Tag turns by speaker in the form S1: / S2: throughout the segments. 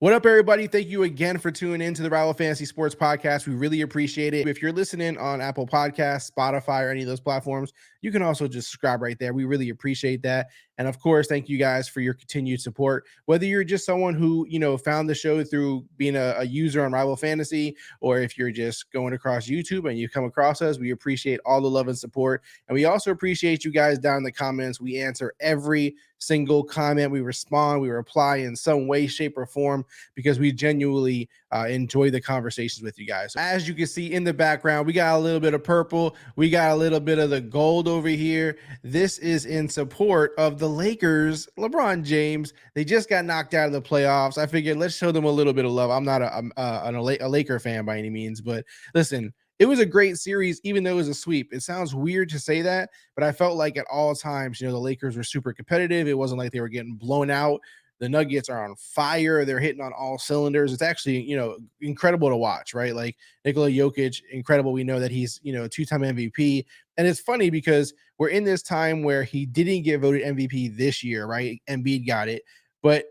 S1: What up, everybody? Thank you again for tuning in to the Rival Fantasy Sports Podcast. We really appreciate it. If you're listening on Apple Podcasts, Spotify, or any of those platforms, you can also just subscribe right there. We really appreciate that. And of course, thank you guys for your continued support. Whether you're just someone who, found the show through being a user on Rival Fantasy, or if you're just going across YouTube and you come across us, we appreciate all the love and support. And we also appreciate you guys down in the comments. We answer every single comment. We respond, we reply in some way, shape, or form because we genuinely enjoy the conversations with you guys. So as you can see in the background, we got a little bit of purple. We got a little bit of the gold over here. This is in support of the Lakers, LeBron James. They just got knocked out of the playoffs. I figured let's show them a little bit of love. I'm not a Laker fan by any means, but listen, it was a great series, even though it was a sweep. It sounds weird to say that, but I felt like at all times, the Lakers were super competitive. It wasn't like they were getting blown out. The Nuggets are on fire. They're hitting on all cylinders. It's actually, incredible to watch, right? Like Nikola Jokic, incredible. We know that he's, a two-time MVP. And it's funny because we're in this time where he didn't get voted MVP this year, right? Embiid got it, but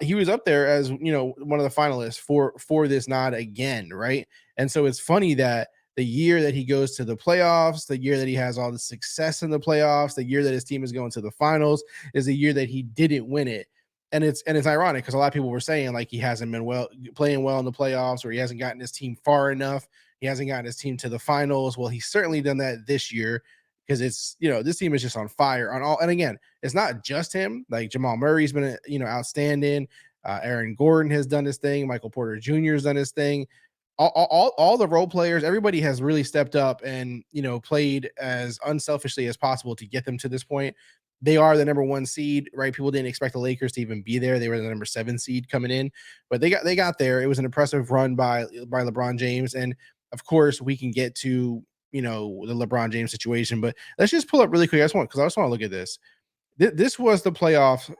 S1: he was up there as, one of the finalists for this nod again, right? And so it's funny that the year that he goes to the playoffs, the year that he has all the success in the playoffs, the year that his team is going to the finals is the year that he didn't win it. And it's ironic because a lot of people were saying like he hasn't been playing well in the playoffs, or he hasn't gotten his team far enough. He hasn't gotten his team to the finals. Well, he's certainly done that this year because it's, this team is just on fire on all. And again, it's not just him. Like Jamal Murray's been, outstanding. Aaron Gordon has done his thing. Michael Porter Jr. has done his thing. All the role players, everybody has really stepped up and, played as unselfishly as possible to get them to this point. They are the number 1 seed, right? People didn't expect the Lakers to even be there. They were the number 7 seed coming in, but they got there. It was an impressive run by LeBron James. And of course we can get to, the LeBron James situation, but let's just pull up really quick. I just want to look at this. This was the playoff,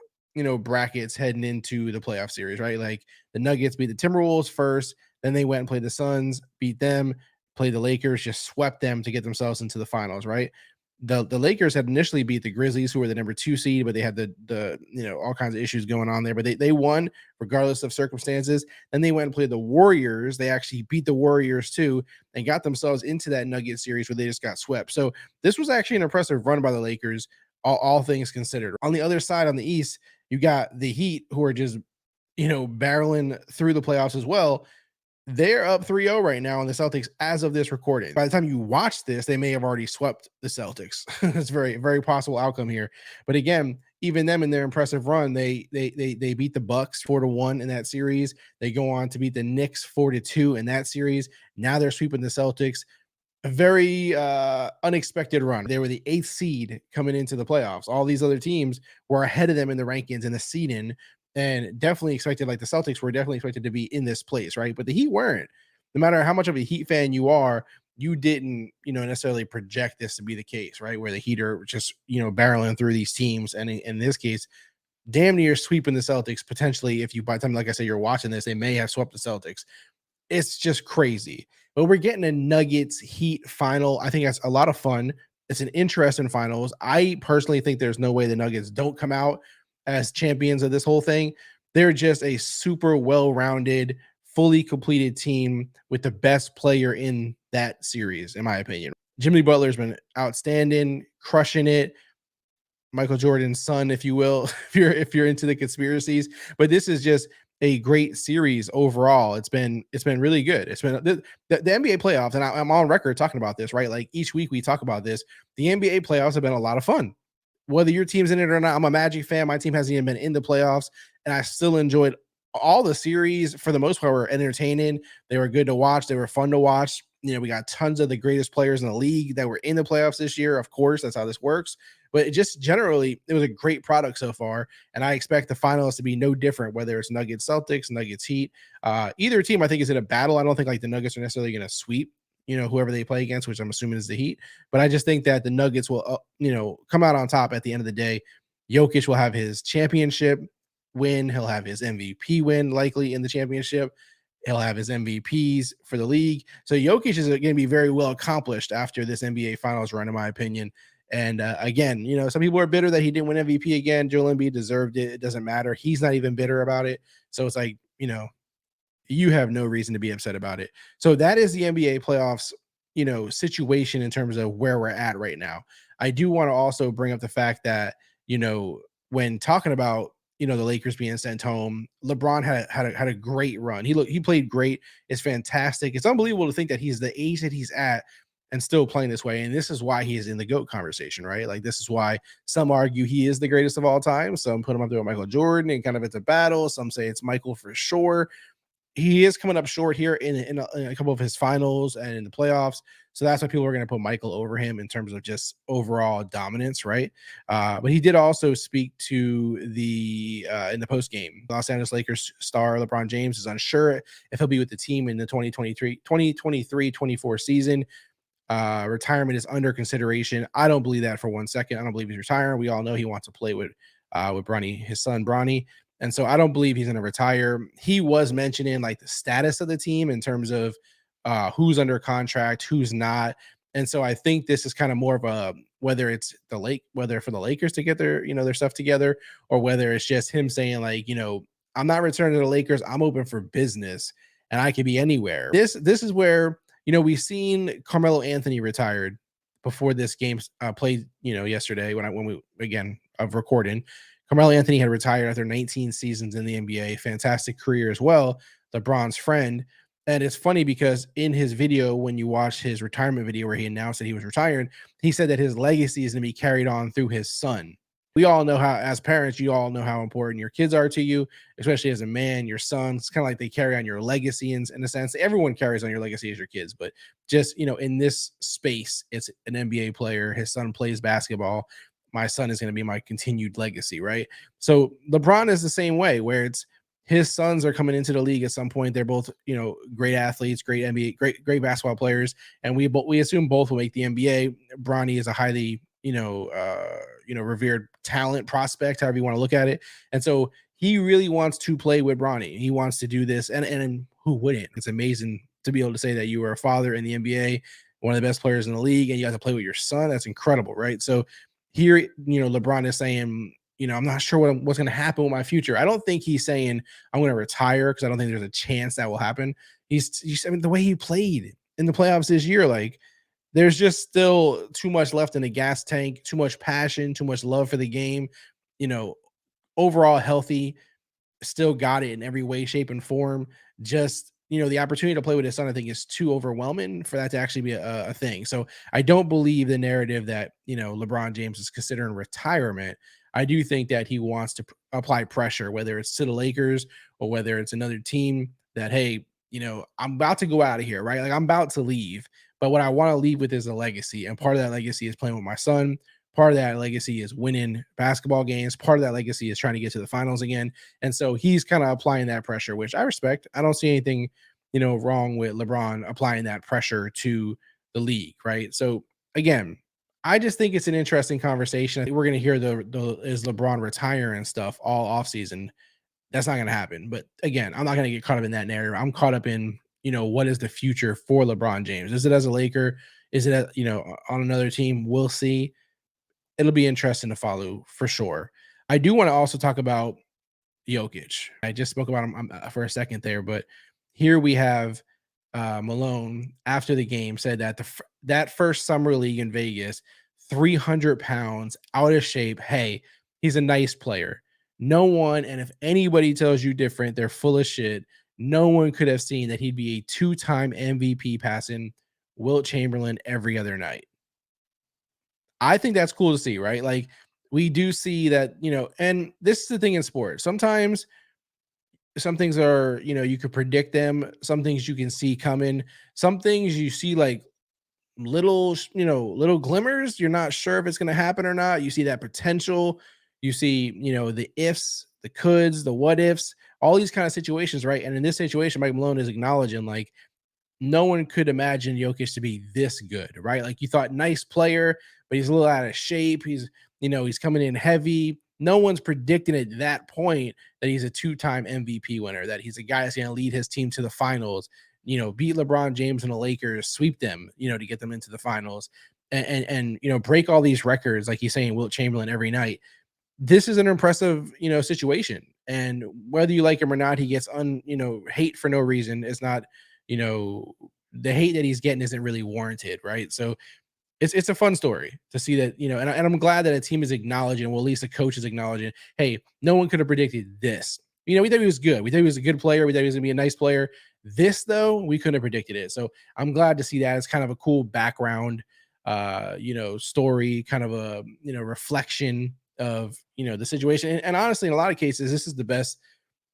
S1: brackets heading into the playoff series, right? Like the Nuggets beat the Timberwolves first. Then they went and played the Suns, beat them, played the Lakers, just swept them to get themselves into the finals, right? The Lakers had initially beat the Grizzlies, who were the number 2 seed, but they had the all kinds of issues going on there. But they won regardless of circumstances. Then they went and played the Warriors. They actually beat the Warriors too and got themselves into that Nugget series where they just got swept. So this was actually an impressive run by the Lakers, all things considered. On the other side, on the East, you got the Heat, who are just barreling through the playoffs as well. They're up 3-0 right now on the Celtics as of this recording. By the time you watch this, they may have already swept the Celtics. It's very, very possible outcome here. But again, even them in their impressive run, they beat the Bucks 4-1 in that series. They go on to beat the Knicks 4-2 in that series. Now they're sweeping the Celtics. A very unexpected run. They were the 8th seed coming into the playoffs. All these other teams were ahead of them in the rankings and the seeding, and definitely expected, like the Celtics were definitely expected to be in this place, right? But the Heat weren't. No matter how much of a Heat fan you are, you didn't, necessarily project this to be the case, right? Where the Heat are just, barreling through these teams, and in this case, damn near sweeping the Celtics potentially. If you, by the time, like I said, you're watching this, they may have swept the Celtics. It's just crazy. But we're getting a Nuggets Heat final. I think that's a lot of fun. It's an interesting finals. I personally think there's no way the Nuggets don't come out as champions of this whole thing. They're just a super well-rounded, fully completed team with the best player in that series, in my opinion. Jimmy Butler's been outstanding, crushing it. Michael Jordan's son, if you will, if you're into the conspiracies. But this is just a great series overall. It's been really good. It's been the NBA playoffs, and I'm on record talking about this, right? Like each week we talk about this. The NBA playoffs have been a lot of fun. Whether your team's in it or not, I'm a Magic fan. My team hasn't even been in the playoffs, and I still enjoyed all the series. For the most part, were entertaining. They were good to watch. They were fun to watch. We got tons of the greatest players in the league that were in the playoffs this year. Of course, that's how this works. But it just generally, it was a great product so far, and I expect the finals to be no different, whether it's Nuggets Celtics, Nuggets Heat. Either team, I think, is in a battle. I don't think like the Nuggets are necessarily going to sweep whoever they play against, which I'm assuming is the Heat. But I just think that the Nuggets will, come out on top at the end of the day. Jokic will have his championship win. He'll have his MVP win likely in the championship. He'll have his MVPs for the league. So Jokic is going to be very well accomplished after this NBA Finals run, in my opinion. And again, some people are bitter that he didn't win MVP again. Joel Embiid deserved it. It doesn't matter. He's not even bitter about it. So it's like, you have no reason to be upset about it. So that is the NBA playoffs, situation in terms of where we're at right now. I do want to also bring up the fact that, you know, when talking about, the Lakers being sent home, LeBron had a great run. He played great. It's fantastic. It's unbelievable to think that he's the age that he's at and still playing this way. And this is why he is in the GOAT conversation, right? Like this is why some argue he is the greatest of all time. Some put him up there with Michael Jordan and kind of it's a battle. Some say it's Michael for sure. He is coming up short here in a couple of his finals and in the playoffs. So that's why people are going to put Michael over him in terms of just overall dominance, right? But he did also speak to the in the post game. Los Angeles Lakers star LeBron James is unsure if he'll be with the team in the 2023-24 season. Retirement is under consideration. I don't believe that for 1 second. I don't believe he's retiring. We all know he wants to play with Bronny, his son Bronny. And so I don't believe he's going to retire. He was mentioning like the status of the team in terms of who's under contract, who's not. And so I think this is kind of more of a whether it's whether for the Lakers to get their stuff together, or whether it's just him saying like, I'm not returning to the Lakers. I'm open for business and I could be anywhere. This is where, we've seen Carmelo Anthony retired before this game played, yesterday when we again of recording. Carmelo Anthony had retired after 19 seasons in the NBA. Fantastic career as well. LeBron's friend. And it's funny because in his video, when you watch his retirement video where he announced that he was retired, he said that his legacy is going to be carried on through his son. We all know how, as parents, you all know how important your kids are to you, especially as a man, your son. It's kind of like they carry on your legacy in a sense. Everyone carries on your legacy as your kids, but just, in this space, it's an NBA player. His son plays basketball. My son is going to be my continued legacy, right? So LeBron is the same way, where it's his sons are coming into the league at some point. They're both, great athletes, great NBA, great basketball players, and we assume both will make the NBA. Bronny is a highly, revered talent prospect, however you want to look at it, and so he really wants to play with Bronny. He wants to do this, and who wouldn't? It's amazing to be able to say that you were a father in the NBA, one of the best players in the league, and you got to play with your son. That's incredible, right? So here, LeBron is saying, I'm not sure what's going to happen with my future. I don't think he's saying I'm going to retire, because I don't think there's a chance that will happen. I mean, the way he played in the playoffs this year, like there's just still too much left in the gas tank, too much passion, too much love for the game, you know, overall healthy, still got it in every way, shape, and form. Just, the opportunity to play with his son, I think, is too overwhelming for that to actually be a thing. So I don't believe the narrative that, LeBron James is considering retirement. I do think that he wants to apply pressure, whether it's to the Lakers or whether it's another team, that, hey, I'm about to go out of here, right? Like I'm about to leave. But what I want to leave with is a legacy. And part of that legacy is playing with my son. Part of that legacy is winning basketball games. Part of that legacy is trying to get to the finals again. And so he's kind of applying that pressure, which I respect. I don't see anything, wrong with LeBron applying that pressure to the league, right? So again, I just think it's an interesting conversation. I think we're going to hear the is LeBron retiring and stuff all offseason. That's not going to happen. But again, I'm not going to get caught up in that narrative. I'm caught up in, what is the future for LeBron James? Is it as a Laker? Is it, on another team? We'll see. It'll be interesting to follow for sure. I do want to also talk about Jokic. I just spoke about him for a second there, but here we have Malone after the game said that that first summer league in Vegas, 300 pounds, out of shape. Hey, he's a nice player. No one, and if anybody tells you different, they're full of shit. No one could have seen that he'd be a two-time MVP passing Wilt Chamberlain every other night. I think that's cool to see, right? Like we do see that, and this is the thing in sports. Sometimes some things are, you could predict them. Some things you can see coming. Some things you see like little glimmers. You're not sure if it's going to happen or not. You see that potential. You see, the ifs, the coulds, the what ifs, all these kind of situations, right? And in this situation, Mike Malone is acknowledging like no one could imagine Jokic to be this good, right? Like you thought nice player, but he's a little out of shape. He's coming in heavy. No one's predicting at that point that he's a two-time MVP winner, that he's a guy that's going to lead his team to the finals, beat LeBron James and the Lakers, sweep them, to get them into the finals and break all these records. Like he's saying, Wilt Chamberlain every night. This is an impressive, situation. And whether you like him or not, he gets hate for no reason. It's not, you know, the hate that he's getting isn't really warranted, right? So it's a fun story to see that, and I'm glad that a team is acknowledging, well, at least the coach is acknowledging, hey, no one could have predicted this. We thought he was good. We thought he was a good player. We thought he was gonna be a nice player. This though, we couldn't have predicted it. So I'm glad to see that. It's kind of a cool background, story, kind of a reflection of the situation. And honestly, in a lot of cases, this is the best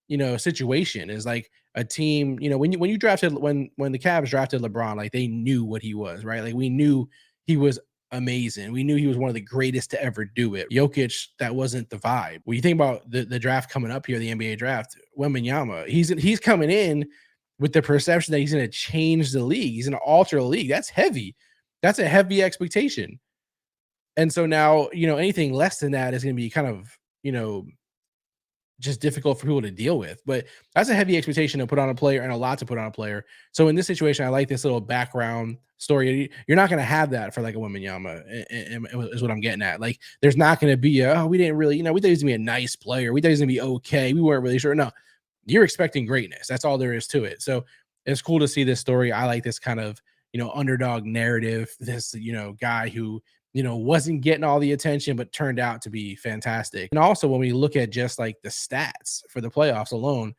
S1: situation is like a team, when you drafted when the Cavs drafted LeBron, like they knew what he was, right? Like we knew he was amazing. We knew he was one of the greatest to ever do it. Jokic, that wasn't the vibe. When you think about the draft coming up here, the NBA draft, Wembanyama, he's coming in with the perception that he's going to change the league. He's going to alter the league. That's heavy. That's a heavy expectation. And so now, anything less than that is going to be kind of, just difficult for people to deal with. But that's a heavy expectation to put on a player and a lot to put on a player. So in this situation, I like this little background story. You're not going to have that for like a Wembanyama, is what I'm getting at. Like, there's not going to be we didn't really, we thought he was going to be a nice player. We thought he was going to be okay. We weren't really sure. No, you're expecting greatness. That's all there is to it. So it's cool to see this story. I like this kind of, underdog narrative. This, guy who wasn't getting all the attention, but turned out to be fantastic. And also, when we look at just like the stats for the playoffs alone,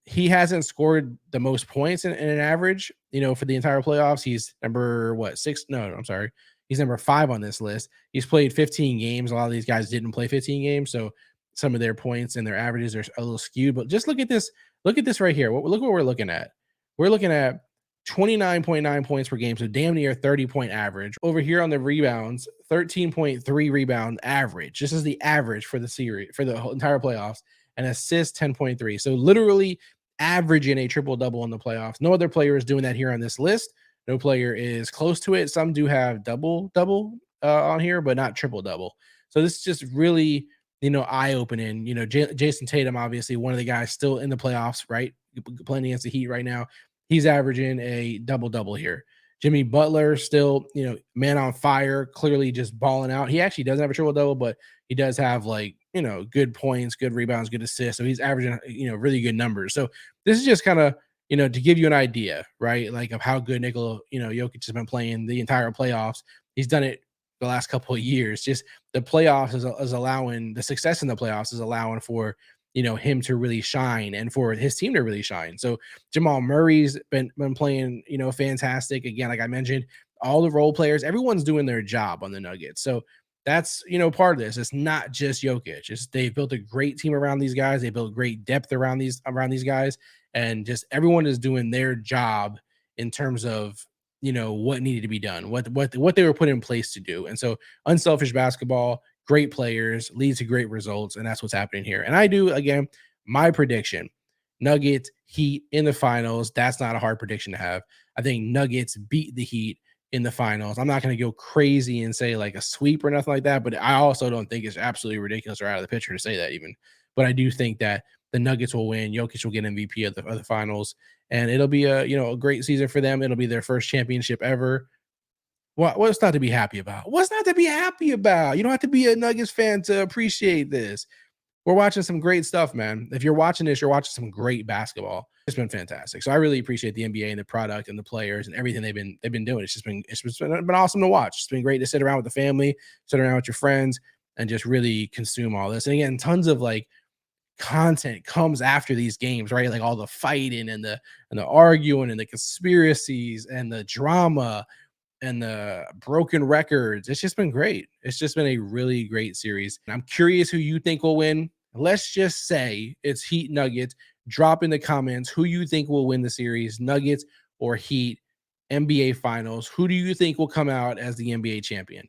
S1: he hasn't scored the most points in an average, for the entire playoffs. He's number six? No, I'm sorry. He's number 5 on this list. He's played 15 games. A lot of these guys didn't play 15 games. So some of their points and their averages are a little skewed, but just look at this. Look at this right here. Look what we're looking at. We're looking at 29.9 points per game, so damn near 30-point average. Over here on the rebounds, 13.3 rebound average. This is the average for the series, for the whole entire playoffs, and assists 10.3. So literally averaging a triple-double in the playoffs. No other player is doing that here on this list. No player is close to it. Some do have double-double on here, but not triple-double. So this is just really, eye-opening. Jason Tatum, obviously, one of the guys still in the playoffs, right? Playing against the Heat right now. He's averaging a double-double here. Jimmy Butler still, man on fire, clearly just balling out. He actually doesn't have a triple-double, but he does have good points, good rebounds, good assists. So he's averaging, really good numbers. So this is just kind of, to give you an idea, right? Like of how good Nikola, Jokic has been playing the entire playoffs. He's done it the last couple of years. Just the playoffs is allowing the success in the playoffs is allowing for him to really shine and for his team to really shine. So Jamal Murray's been playing, fantastic. Again, like I mentioned, all the role players, everyone's doing their job on the Nuggets. So that's, part of this. It's not just Jokic. They've built a great team around these guys. They built great depth around these guys, and just everyone is doing their job in terms of what needed to be done, what they were put in place to do. And so unselfish basketball, great players leads to great results, and that's what's happening here. And I do, again, my prediction, Nuggets, Heat in the finals. That's not a hard prediction to have. I think Nuggets beat the Heat in the finals. I'm not going to go crazy and say like a sweep or nothing like that, but I also don't think it's absolutely ridiculous or out of the picture to say that even. But I do think that the Nuggets will win. Jokic will get MVP of the finals, and it'll be a great season for them. It'll be their first championship ever. What's not to be happy about? What's not to be happy about? You don't have to be a Nuggets fan to appreciate this. We're watching some great stuff, man. If you're watching this, you're watching some great basketball. It's been fantastic. So I really appreciate the NBA and the product and the players and everything they've been doing. It's been awesome to watch. It's been great to sit around with the family, sit around with your friends, and just really consume all this. And again, tons of like content comes after these games, right? Like all the fighting and the arguing and the conspiracies and the drama and the broken records. It's just been great. It's just been a really great series. I'm curious who you think will win. Let's just say it's Heat Nuggets. Drop in the comments who you think will win the series, Nuggets or Heat, NBA Finals. Who do you think will come out as the NBA champion?